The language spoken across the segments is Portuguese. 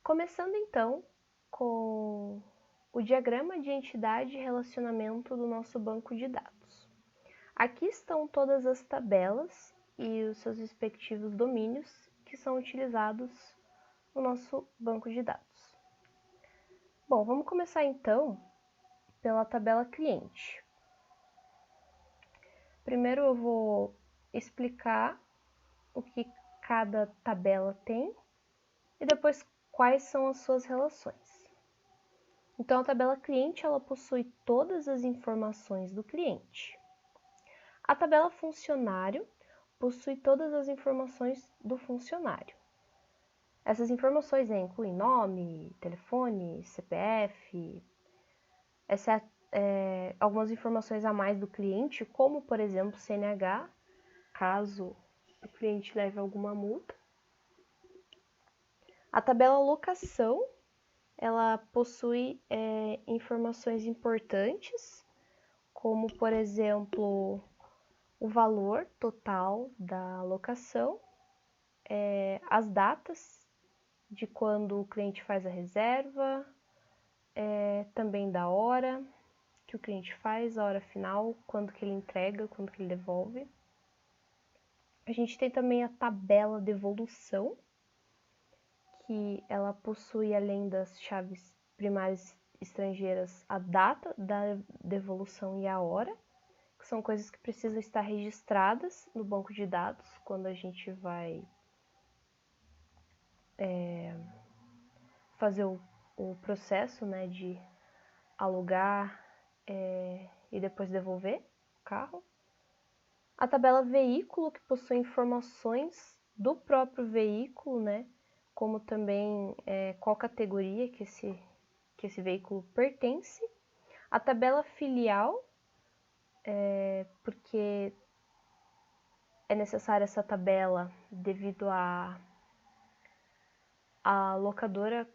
Começando então com o diagrama de entidade e relacionamento do nosso banco de dados. Aqui estão todas as tabelas e os seus respectivos domínios que são utilizados no nosso banco de dados. Bom, vamos começar então pela tabela cliente. Primeiro eu vou explicar o que cada tabela tem e depois quais são as suas relações. Então, a tabela cliente ela possui todas as informações do cliente. A tabela funcionário possui todas as informações do funcionário. Essas informações incluem nome, telefone, CPF, exceto algumas informações a mais do cliente, como, por exemplo, CNH, caso o cliente leve alguma multa. A tabela locação ela possui informações importantes, como, por exemplo, o valor total da locação, as datas de quando o cliente faz a reserva, também da hora que o cliente faz, a hora final, quando que ele entrega, quando que ele devolve. A gente tem também a tabela devolução, que ela possui, além das chaves primárias estrangeiras, a data da devolução e a hora, que são coisas que precisam estar registradas no banco de dados quando a gente vai fazer o processo, né, de alugar e depois devolver o carro. A tabela veículo, que possui informações do próprio veículo, né, como também qual categoria que esse veículo pertence. A tabela filial, porque é necessária essa tabela devido a locadora,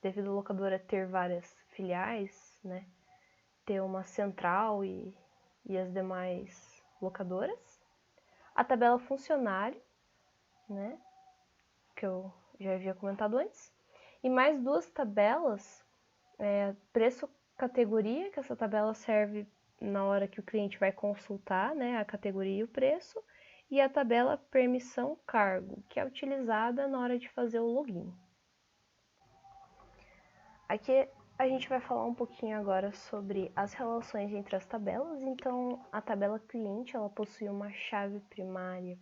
devido a locadora ter várias filiais, né, ter uma central e as demais locadoras. A tabela funcionário, né, que eu já havia comentado antes, e mais duas tabelas, preço categoria, que essa tabela serve na hora que o cliente vai consultar, né, a categoria e o preço, e a tabela permissão cargo, que é utilizada na hora de fazer o login. Aqui a gente vai falar um pouquinho agora sobre as relações entre as tabelas. Então, a tabela cliente ela possui uma chave primária,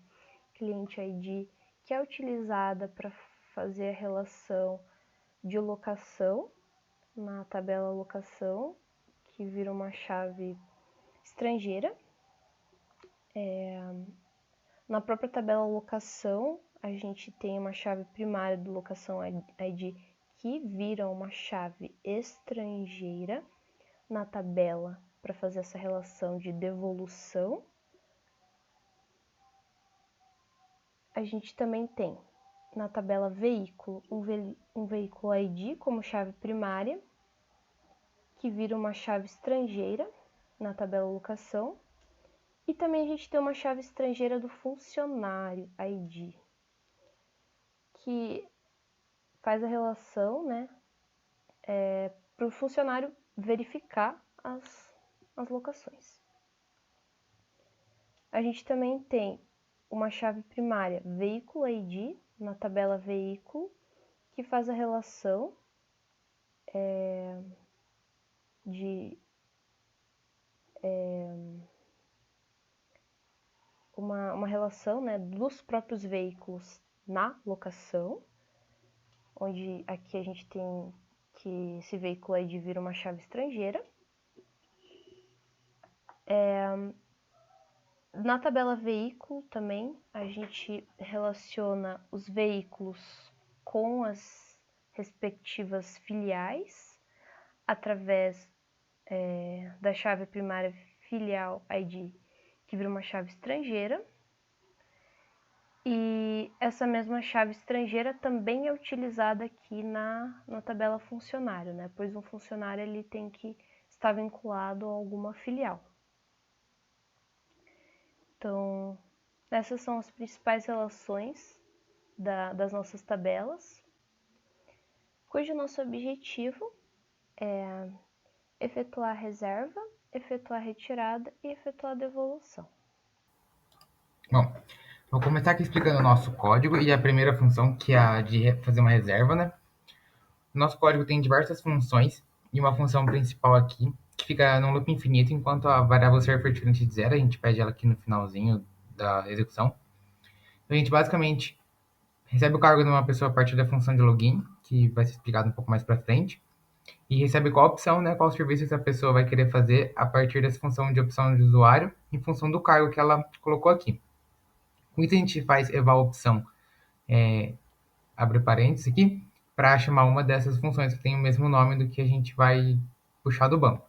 cliente ID, que é utilizada para fazer a relação de locação na tabela locação, que vira uma chave estrangeira. Na própria tabela locação, a gente tem uma chave primária do locação ID que vira uma chave estrangeira na tabela para fazer essa relação de devolução. A gente também tem na tabela veículo um veículo ID como chave primária, que vira uma chave estrangeira na tabela locação. E também a gente tem uma chave estrangeira do funcionário ID, que faz a relação, né, para o funcionário verificar as locações. A gente também tem uma chave primária veículo ID na tabela veículo, que faz a relação de uma relação, né, dos próprios veículos na locação, onde aqui a gente tem que esse veículo ID vira uma chave estrangeira. Na tabela veículo também a gente relaciona os veículos com as respectivas filiais através da chave primária filial ID, que vira uma chave estrangeira. E essa mesma chave estrangeira também é utilizada aqui na tabela funcionário, né? Pois um funcionário ele tem que estar vinculado a alguma filial. Então, essas são as principais relações das nossas tabelas, cujo nosso objetivo é efetuar a reserva, efetuar a retirada e efetuar a devolução. Bom, vou começar aqui explicando o nosso código e a primeira função, que é a de fazer uma reserva, né? O nosso código tem diversas funções e uma função principal aqui, que fica num loop infinito enquanto a variável ser diferente de zero. A gente pede ela aqui no finalzinho da execução. Então, a gente basicamente recebe o cargo de uma pessoa a partir da função de login, que vai ser explicado um pouco mais para frente, e recebe qual opção, né, qual serviço essa pessoa vai querer fazer a partir dessa função de opção de usuário, em função do cargo que ela colocou aqui. Com isso, a gente faz eval opção, abre parênteses aqui, para chamar uma dessas funções que tem o mesmo nome do que a gente vai puxar do banco.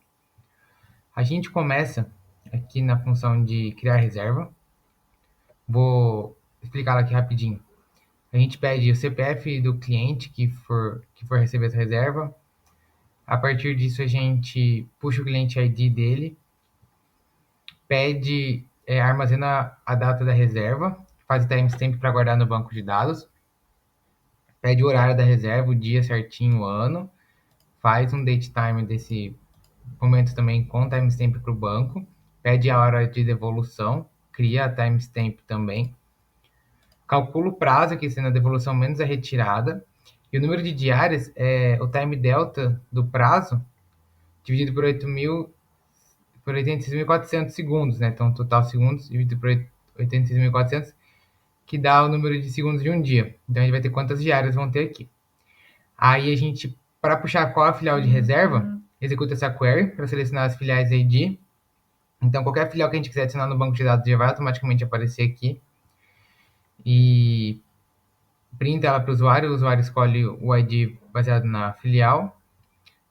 A gente começa aqui na função de criar reserva. Vou explicar aqui rapidinho. A gente pede o CPF do cliente que for receber essa reserva. A partir disso, a gente puxa o cliente ID dele, pede, armazena a data da reserva, faz o timestamp para guardar no banco de dados, pede o horário da reserva, o dia certinho, o ano, faz um date time desse momento também com timestamp para o banco, pede a hora de devolução, cria a timestamp também, calcula o prazo, que sendo a devolução menos a retirada, e o número de diárias é o time delta do prazo dividido por 86.400 segundos, né? Então, total segundos dividido por 86.400, que dá o número de segundos de um dia. Então, a gente vai ter quantas diárias vão ter aqui. Aí, a gente, para puxar qual a filial de reserva, executa essa query para selecionar as filiais ID. Então, qualquer filial que a gente quiser adicionar no banco de dados já vai automaticamente aparecer aqui. E printa ela para o usuário escolhe o ID baseado na filial.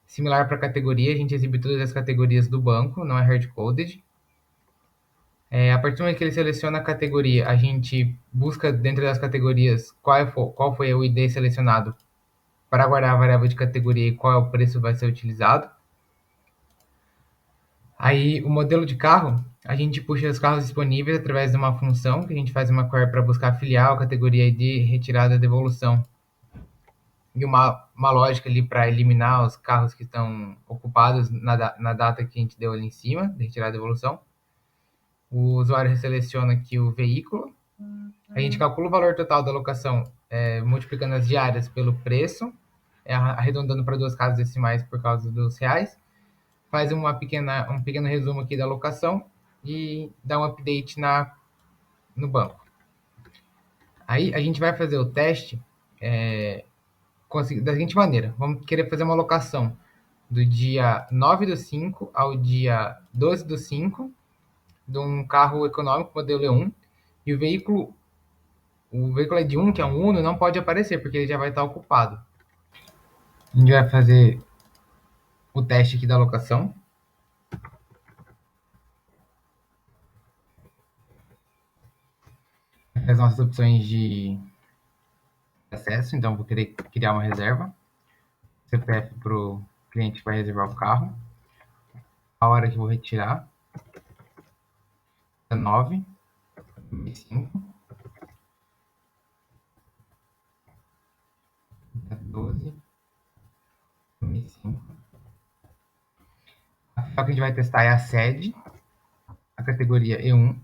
Similar para a categoria, a gente exibe todas as categorias do banco, não é hard-coded. A partir do momento que ele seleciona a categoria, a gente busca dentro das categorias qual foi o ID selecionado para guardar a variável de categoria e qual é o preço que vai ser utilizado. Aí, o modelo de carro, a gente puxa os carros disponíveis através de uma função, que a gente faz uma query para buscar filial, categoria ID, retirada, devolução. E uma lógica ali para eliminar os carros que estão ocupados na data que a gente deu ali em cima, de retirada e devolução. O usuário seleciona aqui o veículo. A gente calcula o valor total da locação multiplicando as diárias pelo preço, arredondando para duas casas decimais por causa dos reais. Faz um pequeno resumo aqui da locação e dá um update no banco. Aí a gente vai fazer o teste da seguinte maneira. Vamos querer fazer uma locação do dia 9/5 ao dia 12/5 de um carro econômico modelo E1, e o veículo é de 1, que é um Uno, não pode aparecer, porque ele já vai estar ocupado. A gente vai fazer o teste aqui da locação. As nossas opções de acesso, então vou querer criar uma reserva. CPF para o cliente que vai reservar o carro. A hora que eu vou retirar. 9, 5, 12, 5. A filial que a gente vai testar é a sede, a categoria E1.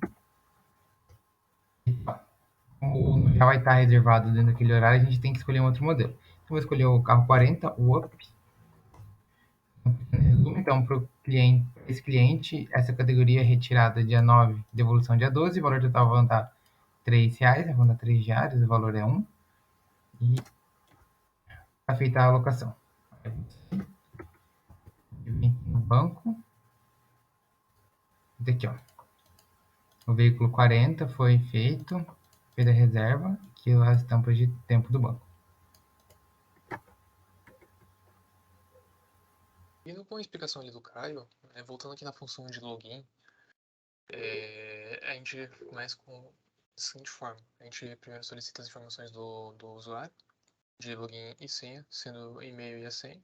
Como já vai estar reservado dentro daquele horário, a gente tem que escolher um outro modelo. Então, vou escolher o carro 40, o UP. Então, para esse cliente, essa categoria é retirada dia 9, devolução dia 12, o valor total vai dar R$3, vão dar 3 diários, o valor é 1. E está feita a alocação. Vem no banco. Daqui, ó. O veículo 40 foi feito, fez a reserva, aqui as estampas de tempo do banco. Indo com a explicação ali do Caio, voltando aqui na função de login, a gente começa com a seguinte forma. A gente primeiro solicita as informações do usuário, de login e senha, sendo o e-mail e a senha.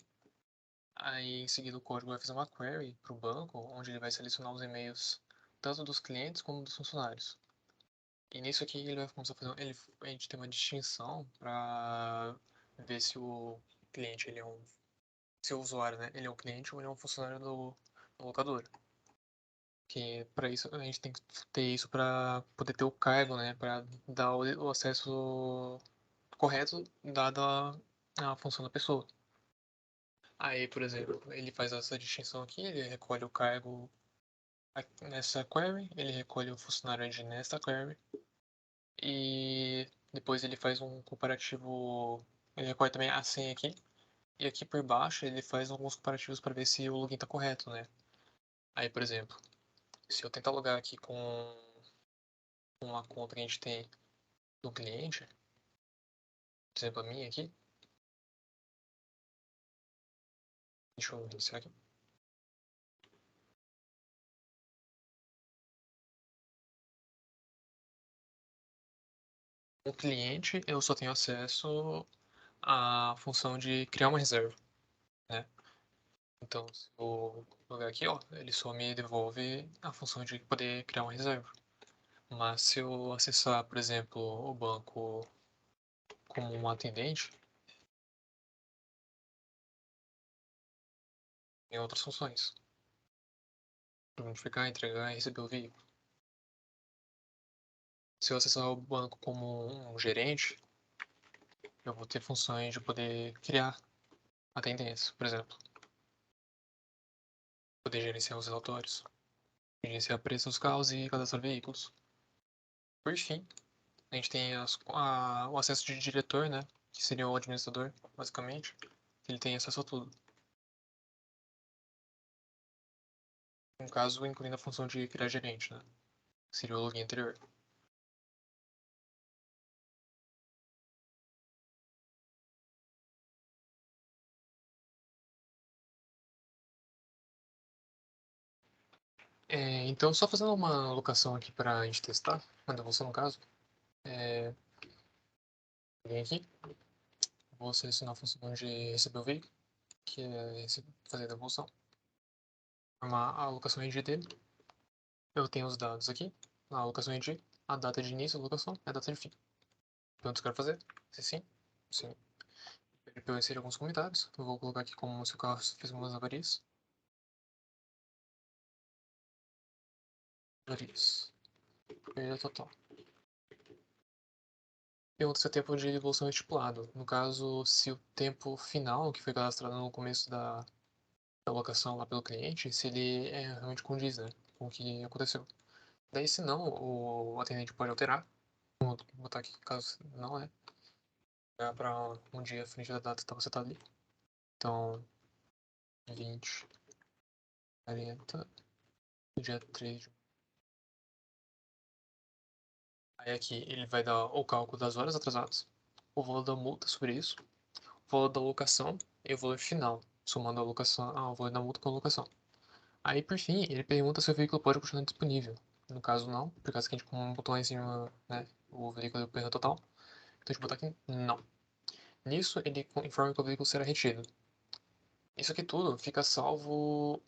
Aí, em seguida, o código vai fazer uma query para o banco, onde ele vai selecionar os e-mails tanto dos clientes como dos funcionários. E nisso aqui ele vai começar a fazer. A gente tem uma distinção para ver se o cliente ele é um. Se o usuário, né, ele é um cliente ou ele é um funcionário do locador. Que para isso a gente tem que ter isso para poder ter o cargo, né, para dar o acesso correto dada a função da pessoa. Aí, por exemplo, ele faz essa distinção aqui, ele recolhe o cargo nessa query, ele recolhe o funcionário ID nesta query, e depois ele faz um comparativo, ele recolhe também a senha aqui, e aqui por baixo ele faz alguns comparativos para ver se o login está correto, né? Aí, por exemplo, se eu tentar logar aqui com uma conta que a gente tem do cliente, por exemplo, a minha aqui, deixa eu iniciar aqui. O cliente, eu só tenho acesso à função de criar uma reserva, né? Então, se eu logar aqui, ó, ele só me devolve a função de poder criar uma reserva. Mas se eu acessar, por exemplo, o banco como um atendente, tem outras funções. Notificar, entregar e receber o veículo. Se eu acessar o banco como um gerente, eu vou ter funções de poder criar atendentes, por exemplo. Poder gerenciar os relatórios, gerenciar preços dos carros e cadastrar veículos. Por fim, a gente tem o acesso de diretor, né? Que seria o administrador, basicamente. Ele tem acesso a tudo. No caso, incluindo a função de criar gerente, né? Que seria o login anterior. Então, só fazendo uma alocação aqui para a gente testar, uma devolução no caso. Vem aqui, vou selecionar a função de receber o veículo, que é fazer a devolução. Formar a alocação ID dele. Eu tenho os dados aqui, a alocação ID, a data de início da alocação e a data de fim. Perguntas que eu quero fazer? Se sim, sim. Pede para eu inserir alguns comentários. Eu vou colocar aqui como se o carro fez algumas avarias. Avarias. Perda total. Pergunta se o tempo de devolução é estipulado. No caso, se o tempo final, que foi cadastrado no começo da alocação lá pelo cliente, se ele realmente condiz, né, com o que aconteceu. Daí, se não, o atendente pode alterar. Vou botar aqui, caso não é. Para um dia à frente da data que você tá ali. Então, 20, 40, dia 3. Aí aqui ele vai dar o cálculo das horas atrasadas, o valor da multa sobre isso, o valor da locação e o valor final, somando a locação, o valor da multa com a locação. Aí, por fim, ele pergunta se o veículo pode continuar disponível. No caso, não, por causa que a gente, como botou lá em cima, né, o veículo deu perda total. Então, a gente botar aqui, não. Nisso, ele informa que o veículo será retido. Isso aqui tudo fica salvo,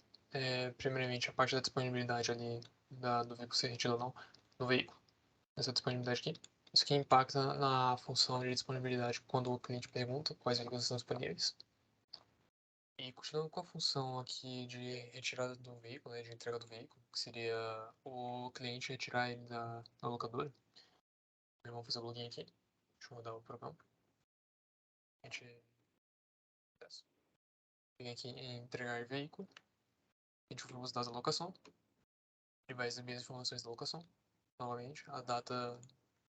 primeiramente, a parte da disponibilidade ali do veículo ser retido ou não no veículo. Essa disponibilidade aqui. Isso aqui impacta na função de disponibilidade quando o cliente pergunta quais veículos estão disponíveis. E continuando com a função aqui de retirada do veículo, né, de entrega do veículo, que seria o cliente retirar ele da locadora. Vamos fazer o login aqui. Deixa eu mudar o programa. A gente vem aqui em entregar veículo. A gente vai os dados da locação. Ele vai exibir as informações da locação. Novamente, a data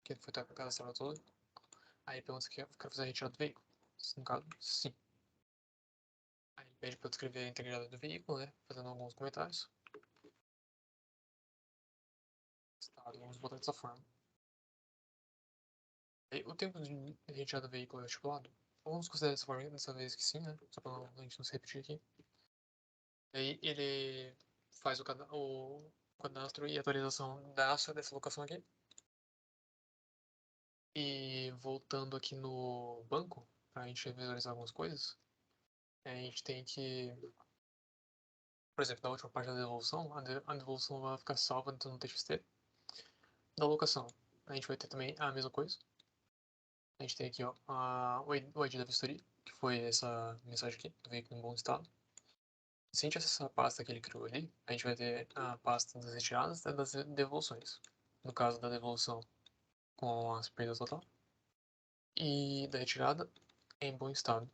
que foi cadastrada toda. Aí pergunta se eu quero fazer a retirada do veículo. No caso, sim. Aí pede para eu descrever a integridade do veículo, né? Fazendo alguns comentários. Estado, vamos botar dessa forma. Aí, o tempo de retirada do veículo é estipulado? Vamos considerar dessa forma dessa vez que sim, né? Só para a gente não se repetir aqui. Aí ele faz o cadastro e atualização dessa locação aqui. E voltando aqui no banco, para a gente visualizar algumas coisas, a gente tem que, por exemplo, na última parte da devolução, a devolução vai ficar salva dentro do TXT da locação. a gente vai ter também a mesma coisa. A gente tem aqui, ó, o ID da vistoria, que foi essa mensagem aqui, do veículo em bom estado. Se a gente acessar a pasta que ele criou ali, a gente vai ter a pasta das retiradas e das devoluções. No caso da devolução, com as perdas total. E da retirada, em bom estado.